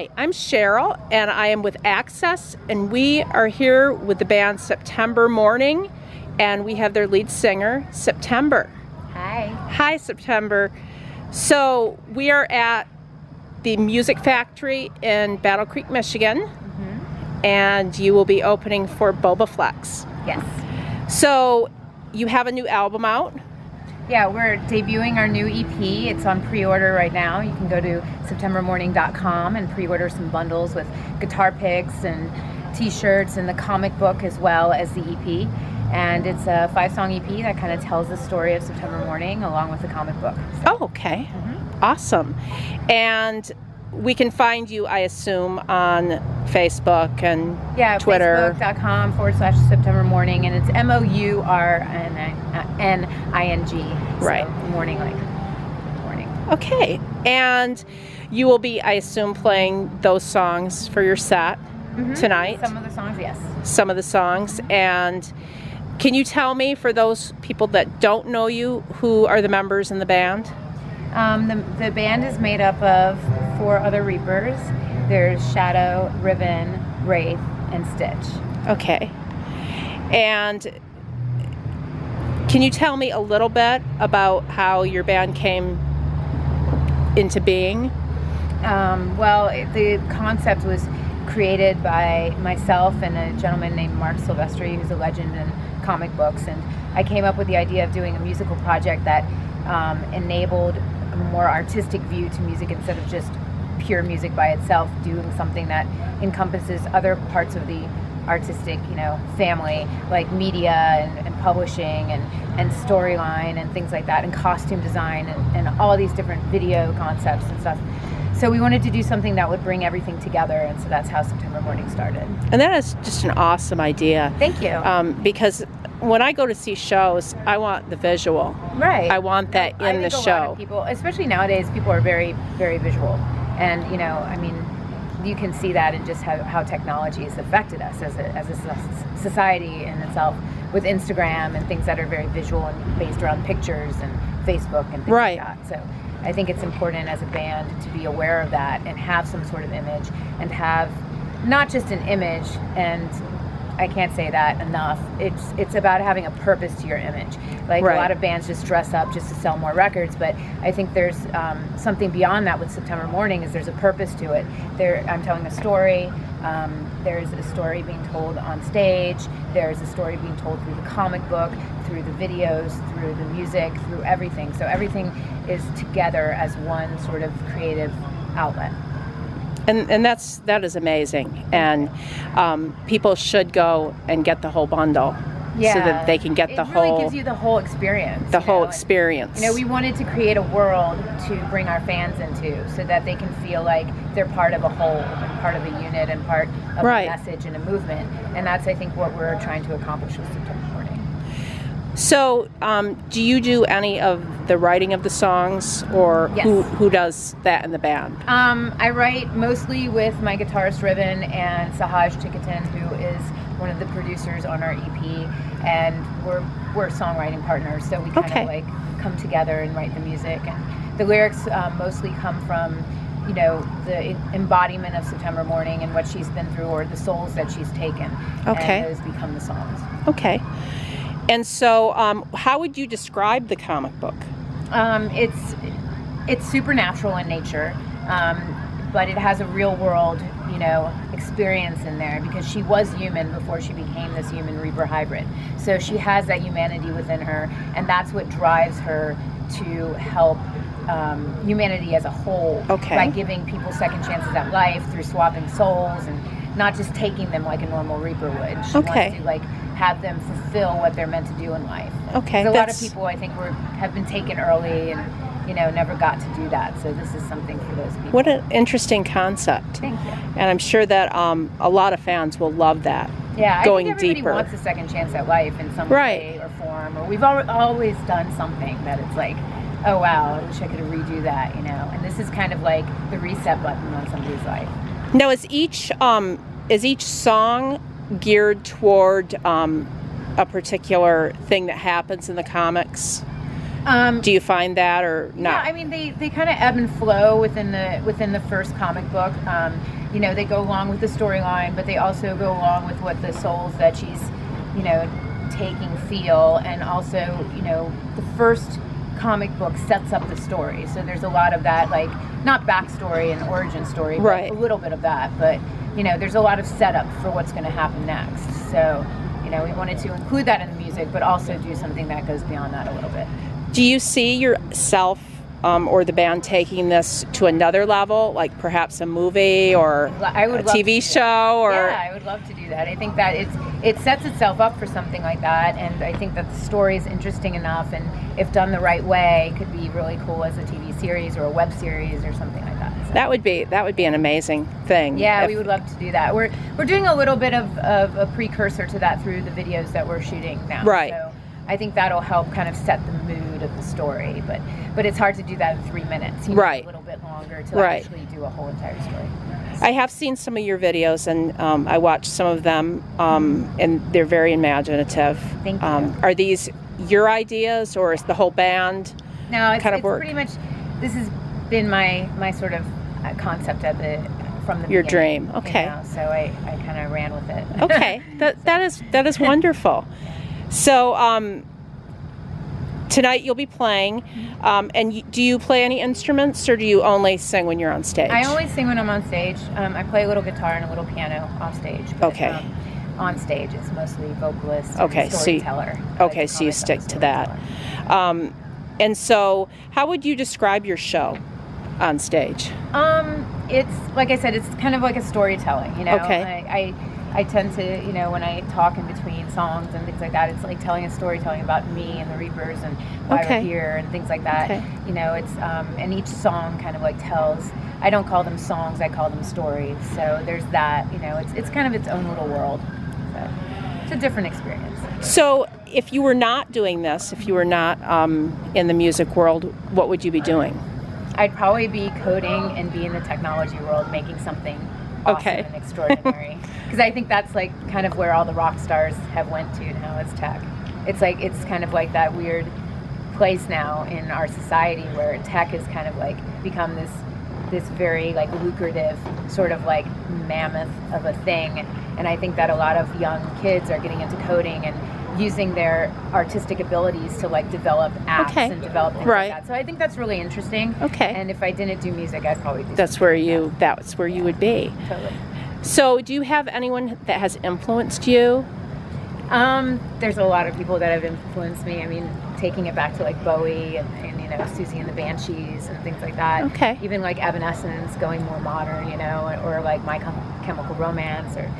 Hi, I'm Cheryl, and I am with Access, and we are here with the band September Mourning, and we have their lead singer, September. Hi. Hi, September. So we are at the Music Factory in Battle Creek, Michigan, and you will be opening for Boba Flex. Yes. So you have a new album out? Yeah, we're debuting our new EP. It's on pre-order right now. You can go to septembermourning.com and pre-order some bundles with guitar picks and t-shirts and the comic book as well as the EP. And it's a 5-song EP that kind of tells the story of September Mourning along with the comic book. So. Oh, okay. Awesome. And we can find you, I assume, on Facebook and Twitter. Facebook.com/September Mourning, and it's MOURNING. Right. So mourning like morning. Okay. And you will be, I assume, playing those songs for your set tonight? Some of the songs, yes. Some of the songs. And can you tell me, for those people that don't know you, who are the members in the band? The band is made up of 4 other Reapers. There's Shadow, Ribbon, Wraith, and Stitch. Okay. And can you tell me a little bit about how your band came into being? Well, the concept was created by myself and a gentleman named Mark Silvestri, who's a legend in comic books. And I came up with the idea of doing a musical project that enabled a more artistic view to music instead of just pure music by itself, doing something that encompasses other parts of the artistic, family, like media and publishing and storyline and things like that, and costume design and all these different video concepts and stuff. So we wanted to do something that would bring everything together, and so that's how September Mourning started. And that is just an awesome idea. Thank you. Because when I go to see shows, I want the visual. Right. I want that in the show. A lot of people, especially nowadays, people are very, very visual. And, you can see that in just how technology has affected us as a society in itself, with Instagram and things that are very visual and based around pictures and Facebook and things like that. So I think it's important as a band to be aware of that and have some sort of image, and have not just an image, and I can't say that enough. It's about having a purpose to your image. Like a lot of bands just dress up just to sell more records, but I think there's something beyond that with September Mourning. Is there's a purpose to it. I'm telling a story. There's a story being told on stage. There's a story being told through the comic book, through the videos, through the music, through everything. So everything is together as one sort of creative outlet. And that is amazing, and people should go and get the whole bundle, so that they can get the whole. It really gives you the whole experience. The whole experience. We wanted to create a world to bring our fans into, so that they can feel like they're part of a whole, and part of a unit, and part of a message and a movement. And that's, I think, what we're trying to accomplish with September Mourning. So, do you do any of the writing of the songs, or who does that in the band? I write mostly with my guitarist Ribbon and Sahaj Tikatin, who is one of the producers on our EP, and we're songwriting partners, so we kind of come together and write the music. And the lyrics mostly come from the embodiment of September Mourning and what she's been through, or the souls that she's taken, and those become the songs. Okay. And so, how would you describe the comic book? It's supernatural in nature, but it has a real world, experience in there, because she was human before she became this human Reaper hybrid. So she has that humanity within her, and that's what drives her to help humanity as a whole, by giving people second chances at life through swapping souls, and not just taking them like a normal Reaper would. She wants to have them fulfill what they're meant to do in life. Okay. So a lot of people, I think, have been taken early and never got to do that. So this is something for those people. What an interesting concept. Thank you. And I'm sure that a lot of fans will love that. Yeah, going I think everybody deeper. wants a second chance at life in some way or form. Or we've always done something that it's like, oh wow, I wish I could redo that, And this is kind of like the reset button on somebody's life. Now, is each song geared toward a particular thing that happens in the comics? Do you find that or not? Yeah, I mean they kind of ebb and flow within the first comic book. You know, they go along with the storyline, but they also go along with what the souls that she's, you know, taking feel, and also, you know, the first comic book sets up the story. So there's a lot of that, like, not backstory and origin story, but right. a little bit of that. But, you know, there's a lot of setup for what's going to happen next. So, you know, we wanted to include that in the music, but also do something that goes beyond that a little bit. Do you see yourself or the band taking this to another level, like perhaps a movie or a TV show? Or yeah, I would love to do that. I think that it sets itself up for something like that, and I think that the story is interesting enough, and if done the right way, could be really cool as a TV series or a web series or something like that. So. That would be an amazing thing. Yeah, we would love to do that. We're doing a little bit of a precursor to that through the videos that we're shooting now. Right. So I think that'll help kind of set the mood of the story, but it's hard to do that in 3 minutes. You need a little bit longer to actually do a whole entire story. I have seen some of your videos, and I watched some of them, and they're very imaginative. Thank you. Are these your ideas, or is the whole band? No, it's work? Pretty much. This has been my sort of concept from the your beginning, dream. Okay. You know, so I kind of ran with it. Okay, that is wonderful. So tonight you'll be playing, and do you play any instruments, or do you only sing when you're on stage? I only sing when I'm on stage. I play a little guitar and a little piano off stage. But, okay. On stage, it's mostly vocalist okay, and storyteller. So you stick to that. And so, how would you describe your show on stage? It's like I said, it's kind of like a storytelling. You know, okay. I tend to, you know, when I talk in between songs and things like that, it's like telling a story, telling about me and the Reapers and why we're here and things like that. Okay. You know, it's and each song kind of like tells. I don't call them songs; I call them stories. So there's that. You know, it's kind of its own little world. So it's a different experience. So if you were not doing this, if you were not in the music world, what would you be doing? I'd probably be coding and be in the technology world, making something awesome and extraordinary. Because I think that's like kind of where all the rock stars have went to now is tech. It's like it's kind of like that weird place now in our society where tech has kind of like become this very like lucrative sort of like mammoth of a thing. And I think that a lot of young kids are getting into coding and using their artistic abilities to like develop apps and develop things like that. So I think that's really interesting. Okay. And if I didn't do music, I'd probably do that's where you would be. Totally. So do you have anyone that has influenced you? There's a lot of people that have influenced me. I mean, taking it back to like Bowie and you know, Susie and the Banshees and things like that. Okay. Even like Evanescence going more modern, you know, or like My Chemical Romance, or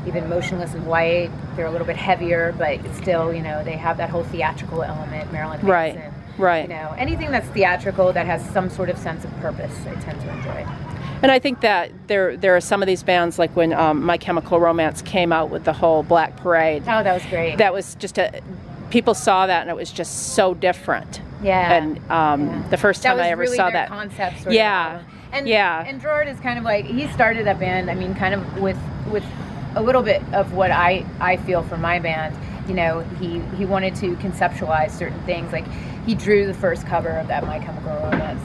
even Motionless in White. They're a little bit heavier, but still, you know, they have that whole theatrical element. Marilyn Manson. Right. You know, anything that's theatrical that has some sort of sense of purpose, I tend to enjoy. And I think that there are some of these bands, like when My Chemical Romance came out with the whole Black Parade. Oh, that was great. That was just people saw that and it was just so different. Yeah. And the first time I ever saw that. Concept sort yeah. of. And yeah. Gerard is kind of like, he started that band, I mean, kind of with a little bit of what I feel for my band. You know, he wanted to conceptualize certain things. Like, he drew the first cover of that My Chemical Romance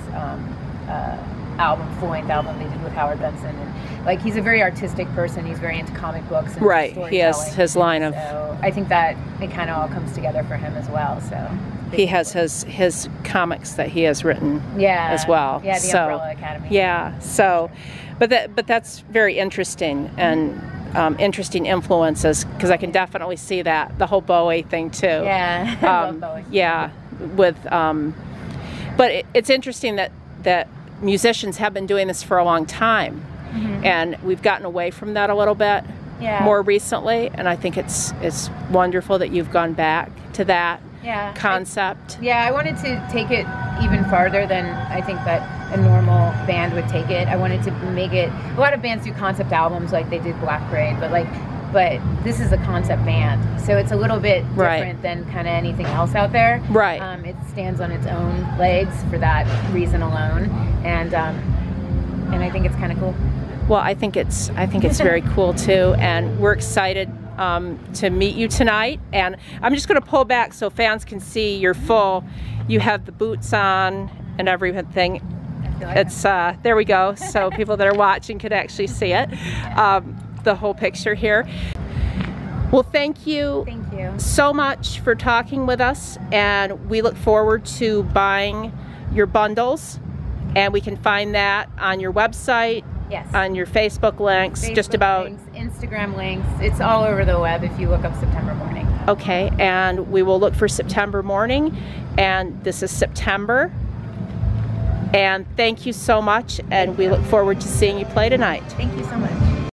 album, full-length album they did with Howard Benson, and like he's a very artistic person. He's very into comic books and he has his line of. So I think that it kind of all comes together for him as well. So he has his comics that he has written as well. Yeah, the Umbrella Academy. Yeah, so but that's very interesting and interesting influences, because I can definitely see that the whole Bowie thing too. Yeah, I love Bowie. Yeah, with but it's interesting that musicians have been doing this for a long time, and we've gotten away from that a little bit more recently, and I think it's wonderful that you've gone back to that concept. I wanted to take it even farther than I think that a normal band would take it. I wanted to make it, a lot of bands do concept albums like they did Black Parade, but this is a concept band, so it's a little bit different than kind of anything else out there. Right. It stands on its own legs for that reason alone, and I think it's kind of cool. Well, I think it's very cool too, and we're excited to meet you tonight. And I'm just going to pull back so fans can see your full, you have the boots on and everything. It's there we go, so people that are watching could actually see it, the whole picture here. Well, thank you so much for talking with us, and we look forward to buying your bundles, and we can find that on your website, on your Facebook links, just about links, Instagram links. It's all over the web if you look up September Mourning. Okay, and we will look for September Mourning, and this is September. And thank you so much, and we look forward to seeing you play tonight. Thank you so much.